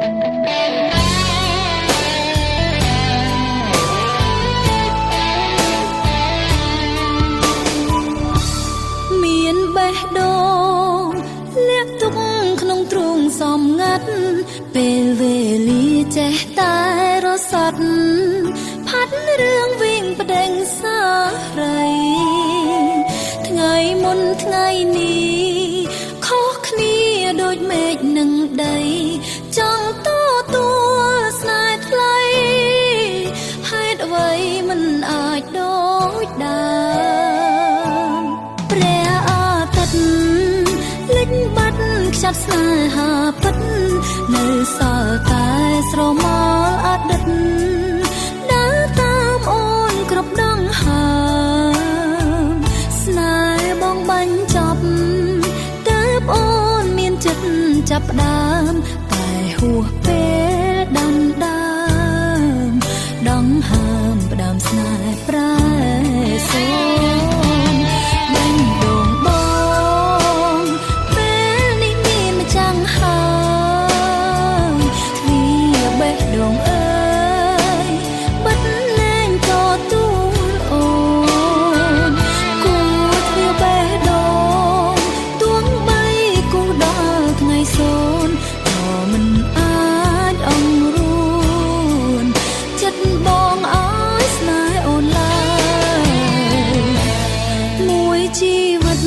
មានបេះដូងលាក់ទុកក្នុងទ្រូងសំងាត់ពេលវេលាចេះតែរសាត់ផាត់រឿងវិញប្តេងសារីថ្ងៃមុនថ្ងៃនេះខុសគ្នាដូចមេឃនឹងដីចង់ទទួលស្នេហ៍ថ្លៃហេតុអ្វីមិនអាចដូចដើមព្រះអាទិត្យលិចបាត់ខ្ចាត់ស្នេហាពិតនៅសល់តែស្រមោលអតីតដើរតាមអូនគ្រប់ដងហើមស្នេហ៍បងបាញ់ចប់ទើបអូនមានចិត្តចាប់ផ្ដើមតែហួសពេលដាំដើមដងហើមផ្ដើមស្នេហ៍ប្រែសូនបាញ់ដងបងពេលនេះមានម្ចាំងហើយទ្វារបេះដូងអើយបិទលែងទទួលអូនគូទ្វារបេះដូងទួងបីគូដល់ថ្ងៃសូនក៏មិនអាចអង្រួនចិត្តបងអើយស្នេហ៍អូនឡើយមួយជីវិត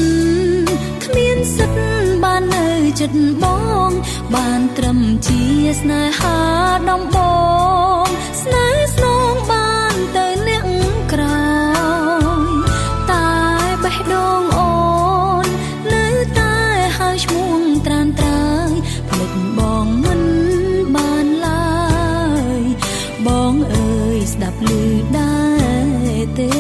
គ្មានសិទ្ធបាននៅចិត្តបងបានត្រឹមជាស្នេហាដំបងស្នេហ៍ស្នងបានទៅលាក់ក្រោយតែបេះដូងអូននៅតែហើយឈ្មោះត្រានត្រើយភ្លេចបងមិនបានឡើយបងអើយស្ដាប់ឮដែរទេ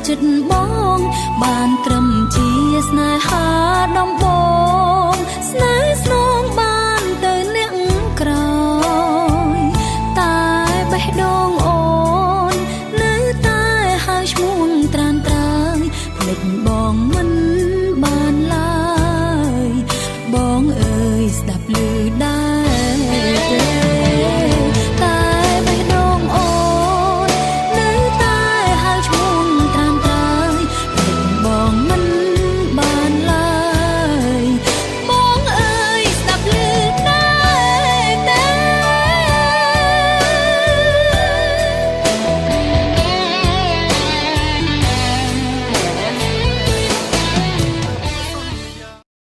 ចិត្តបងបានត្រឹមជាស្នេហាដំបង